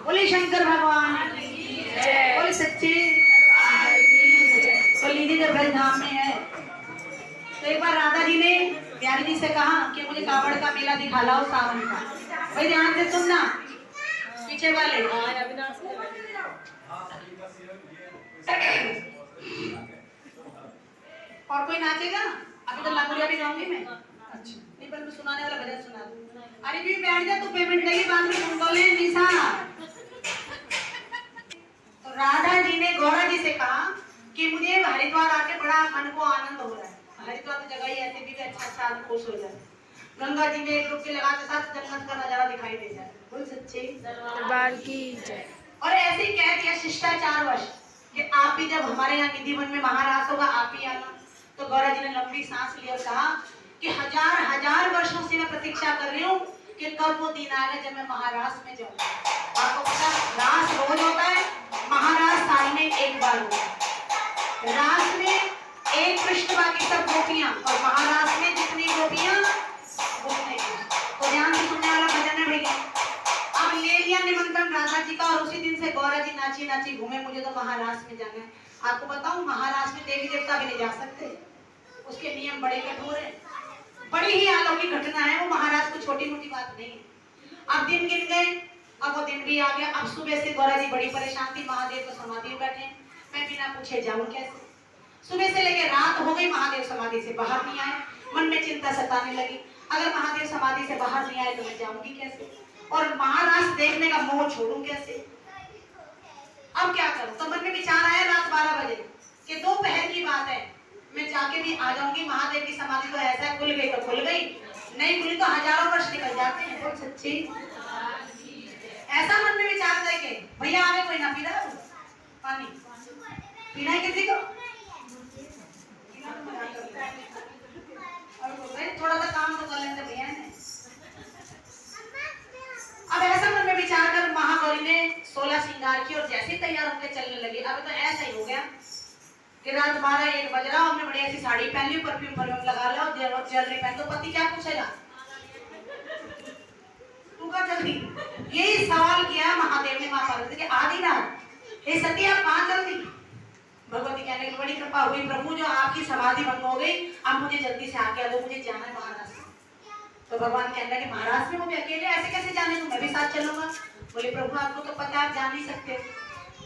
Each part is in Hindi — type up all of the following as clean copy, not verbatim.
बोले शंकर भगवान बोले सच्चे। तो लीजिए जब धाम में है तो एक बार राधा जी ने प्यारी जी से कहा कि मुझे कावड़ का मेला दिखा लाओ सावन का। भाई ध्यान से सुनना पीछे वाले। और कोई नाचेगा? अभी तो लाखोरिया भी गाऊंगी मैं। अच्छा नहीं पर मैं सुनाने वाला भजन सुना दूं। अरे भी बैठ जा, तू पेमेंट नहीं बांध के सुन बोले निशा। तो राधा जी ने गौरा जी से कहा कि मुझे हरिद्वार आके बड़ा मन को आनंद हो रहा है। हरिद्वार की जगह ही ऐसे भी अच्छा खुश हो जाए। गंगा जी में एक डुबकी लगाते साथ जन्नत का नजारा दिखाई दे जाए। बोल सच्चे दरबार की जय। और ऐसे ही कह दिया शिष्टाचारवश कि आप भी जब हमारे यहाँ निधि वन में महाराज होगा आप ही आना। तो गौरा जी ने लंबी सांस ली और कहा कि हजार हजार वर्षों से मैं प्रतीक्षा कर रही हूँ कि कब वो दिन आएगा जब मैं महाराष्ट्र में जाऊंगा। आपको पता रास रोज होता है, महाराष्ट्र साल में एक बार होता है। रास में एक पृष्ठ बाकी सब गोपियां और महाराष्ट्र में जितनी गोपियां उतने। तो ध्यान से सुनने वाला भजन है भैया। अब ले लिया निमंत्रण राधा जी का और उसी दिन से गौरा जी नाची नाची घूमे। मुझे तो महाराष्ट्र में जाना है। आपको बताऊं महाराष्ट्र में देवी देवता भी नहीं जा सकते, उसके नियम बड़े कठोर हैं। बड़ी ही अलौकिक घटना है वो। महाराज को छोटी मोटी बात नहीं है। अब दिन गिन गए, अब वो दिन भी आ गया। अब सुबह से गौरा जी बड़ी परेशान थी। महादेव तो समाधि में बैठे, मैं बिना पूछे जाऊं कैसे। सुबह से लेकर रात हो गई, महादेव समाधि से बाहर नहीं आए। मन में चिंता सताने लगी, अगर महादेव समाधि से बाहर नहीं आए तो मैं जाऊंगी कैसे और महाराज देखने का मोह छोड़ूं कैसे। अब क्या करूं? तो मन में विचार आया रात 12 बजे कि दोपहर की बात है, मैं जाके भी आ जाऊंगी। महादेव की समाधि तो ऐसा खुल गई तो खुल गई, नहीं खुली तो हजारों वर्ष निकल जाते हैं। बोल सच्ची। ऐसा मन में विचार करके भैया आगे कोई ना पी रहा पानी पीना है किसी को और थोड़ा सा काम तो कर लेते भैया ने। अब ऐसा मन में विचार कर महागौरी ने 16 श्रृंगार की और जैसे तैयार होकर चलने लगी। अब तो ऐसा ही हो गया कि रात 12-1 बज रहा, हमने बड़ी ऐसी साड़ी पहन ली, परफ्यूम लगा लो, ज्वेलरी पहन लो। पति क्या पूछेगा तू का जल्दी? यही सवाल किया महादेव ने मां पार्वती के। आधी रात हे सती आप कहां जल्दी? भगवती कहने की बड़ी कृपा हुई प्रभु, जो आपकी समाधि भंग हो गई, अब मुझे जल्दी से आके आ दो, मुझे जाना है महाराज। तो भगवान कहने लगे महाराज में वो भी अकेले ऐसे कैसे जाने दूं, मैं भी साथ चलूंगा। बोले प्रभु आपको तो पता है आप जा नहीं सकते,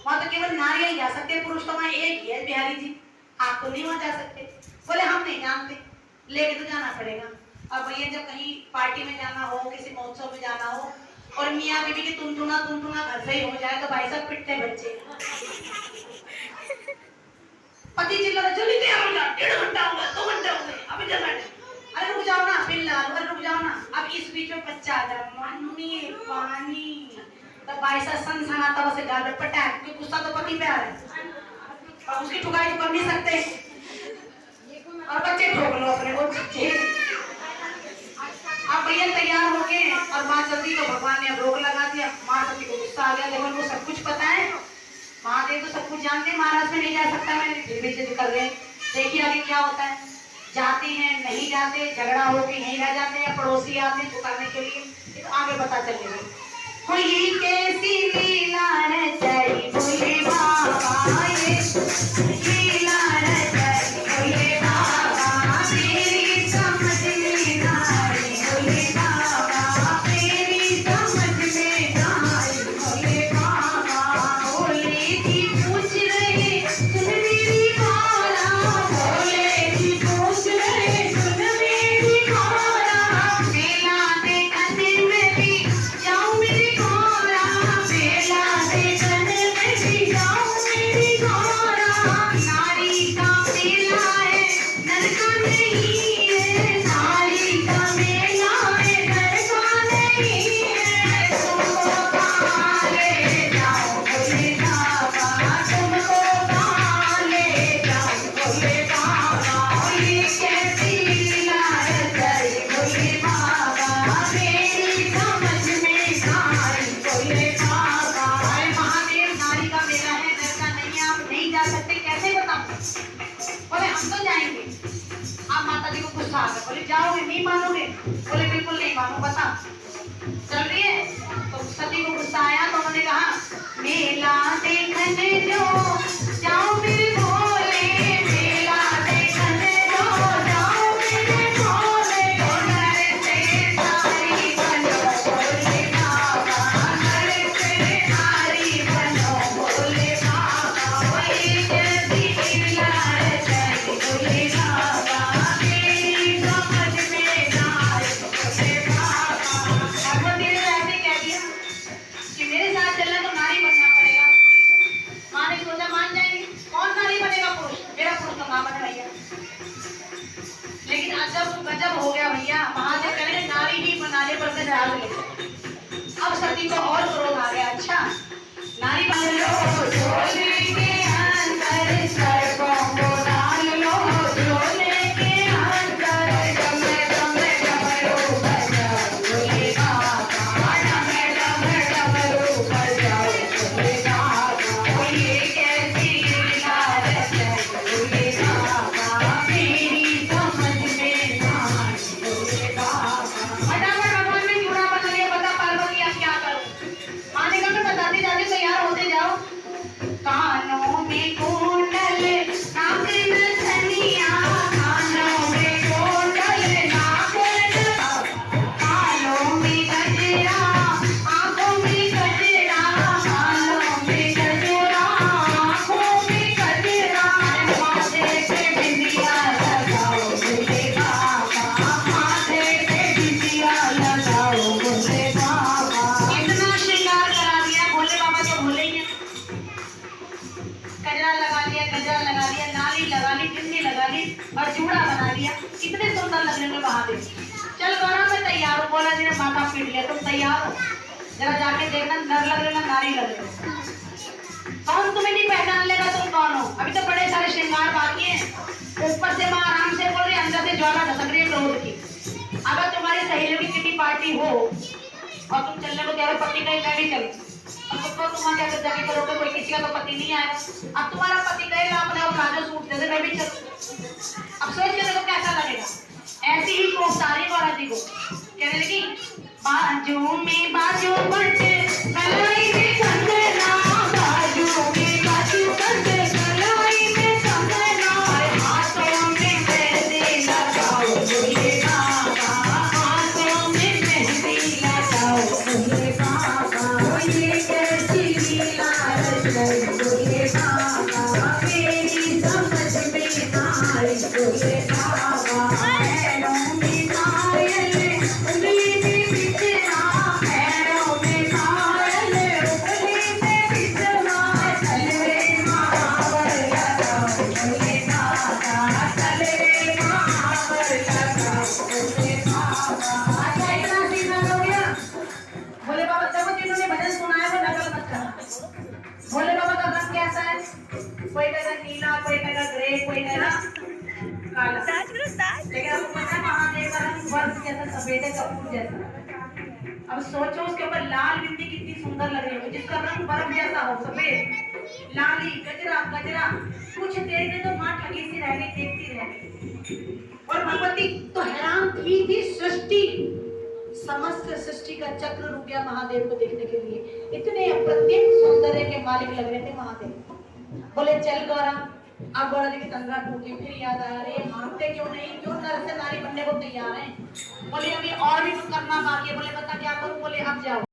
वहां तो केवल नारियां ही जा सकते, पुरुष तो वहां एक ही है बिहारी जी, आप तो नहीं वहां जा सकते। बोले हम नहीं जानते, लेके तो जाना पड़ेगा। अब भैया जब कहीं पार्टी में जाना हो, किसी महोत्सव में जाना हो और मियाँ बीबी की तुनतुना घर से ही हो जाए तो भाई साहब पिटते बच्चे। पति चिल्ला जल्दी तैयार हो जा, 1.5 घंटा हो गया, 2 घंटे हो गए, अभी जल्दी। अरे रुक जाओ ना फिलहाल, अरे रुक जाओ ना। अब इस बीच में बच्चा आ जाए, मम्मी पानी, तब भाई साहब सनसनाता उसे गाल पे पटाक, क्योंकि गुस्सा तो पति पे आ रहा है और उसकी ठुकाई तो कर नहीं सकते। और जानते हैं महाराज में नहीं जा सकता, मैंने फिर भी जिद कर रहे हैं। देखिए आगे क्या होता है, जाते हैं नहीं जाते, झगड़ा हो के यहीं रह जाते हैं, पड़ोसी आते हैं चुकाने के लिए, तो आगे पता चलेगा। हुई कैसी लीला रचाई भोले बाबा, ये लीला रचाई भोले बाबा, तेरी समझ में ना आई भोले बाबा, तेरी समझ में ना आई भोले बाबा। भोले जी पूछ रहे सुन मेरी माला, भोले जी पूछ रहे सुन मेरी माला, मेला देखने में भी जाऊं मेरी माला, मेला देखने में भी जाऊं मेरी माला। नारी का मेला है नर का नहीं है, नारी का मेला है नर का नहीं है। तुमको कहाँ ले जाऊं भोले बाबा, तुमको कहाँ ले जाऊं भोले बाबा, ये कैसी लीला रचाई भोले बाबा, मेरी समझ में ना आई भोले बाबा। अरे महादेव, नारी का मेला है नर का नहीं है, आप नहीं जा सकते, कैसे बताऊं? बोले हम तो जाएंगे। आप माता जी को गुस्सा आ गया, बोले जाओगे नहीं मानोगे? बोले बिल्कुल नहीं मानो, बता चल रही है। तो सती को गुस्सा आया तो उन्होंने कहा मेला देखने जो जाओ मेरे भोले, मेला देखने जो जाओ मेरे भोले, नर से नारी बनो भोले बाबा, नर से नारी बनो भोले बाबा, ये कैसी लीला रचाई भोले बाबा, तेरी समझ में ना आई भोले बाबा। भगवती ने ऐसे कह दिया कि मेरे साथ चलना तो नारी बनना पड़ेगा। माँ ने सोचा मान जाएंगे, कौन नारी बनेगा? पुरुष, मेरा पुरुष तो माँ बने भैया। लेकिन अजब गजब हो गया भैया, महादेव कह रहे नारी ही बनाने पर से राज ले। अब सती को और क्रोध आ गया, अच्छा नारी बन लो झोले के अंदर, सर्पों को डाल लो झोले के अंदर, डमे डमे डमरू बजाओ भोले बाबा, डमे डमे डमरू बजाओ भोले बाबा, ये कैसी लीला रचाई भोले बाबा, मेरी समझ में ना आई भोले बाबा। फटाफट भगवान ने चूड़ा बना लिया, बता पार्वती अब क्या करूं? माँ ने कहा मैं बताते जाते तैयार होते जाओ। कानों में कुंडल नाक में धनिया, कानों में कुंडल नाक में, कानों में गजरा आंखों में गजरा, कानों में गजरा आंखों में गजरा, माथे पे बिंदिया लगाओ भोले बाबा, माथे पे बिंदिया लगाओ भोले बाबा। इतना श्रृंगार करा दिया भोले बाबा तो भोले ही हैं। गजरा लगा लिया, गजरा लगा लिया, नाली लगा ली, बिंदी लगा ली और चूड़ा बना लिया, कितने सुंदर लग रहे हैं महादेव। चल गौरा मैं तैयार हूँ। बोला जी ने माथा पीट लिया, तुम तैयार हो? जरा जाके देखना नर लग रहे ना नारी लग रहे हो। कौन तुम्हें नहीं पहचान लेगा तुम कौन हो? अभी तो बड़े सारे श्रृंगार बाकी हैं। ऊपर से माँ आराम से बोल रही, अंदर से ज्वाला धसक रही है क्रोध की। अगर तुम्हारी सहेलियों की कितनी पार्टी हो और तुम चलने को कह रहे पति कहीं, मैं भी चलूं, अब तुमको तुम क्या जगह करोगे? कोई किसी का तो पति नहीं आएगा। अब तुम्हारा पति कहेगा अपने और प्लाजो सूट दे दे, मैं भी चलूं। अब सोच के देखो कैसा लगेगा। ऐसी ही कोफ्तारी गौरा जी को कहने लगी बाजू में बाजू बट कलाई में कंगना, बाजू में बाजू बट कलाई में कंगना, हाथों में मेहंदी लगाओ भोले बाबा, हाथों में मेहंदी लगाओ भोले बाबा, ये कैसी लीला रचाई भोले बाबा, मेरी समझ में ना आई भोले बाबा। पैरों में पायल उंगली में बिछड़ा, पैरों में पायल उंगली में बिछड़ा, चले महावर लगाओ भोले बाबा, चले महावर लगाओ भोले बाबा। अच्छा इतना सीधा हो गया भोले बाबा। जब जिन्होंने भजन सुनाया वो नकल मत करना। भोले बाबा का रंग कैसा है? कोई कहेगा नीला, कोई कहेगा ग्रे, कोई कहेगा काला, लेकिन आपको पता है महादेव का रंग वर्ष जैसा, सफेद कपूर जैसा। अब सोचो उसके ऊपर लाल बिंदी कितनी सुंदर लग रही है, जिसका रंग बर्फ जैसा हो सफेद, लाली गजरा गजरा कुछ देर में तो माँ ठगी सी रह गई, देखती रह गई। और भगवती तो हैरान थी सृष्टि, समस्त सृष्टि का चक्र रुक गया महादेव को देखने के लिए। इतने अप्रतिम सौंदर्य के मालिक लग रहे थे महादेव। बोले चल गौरा। अब गौरा जी की तंद्रा टूटी, फिर याद आया अरे मानते क्यों नहीं, क्यों नर से नारी बनने को तैयार है। बोले अभी और भी कुछ करना बाकी है। बोले बता क्या करूं। बोले अब जाओ।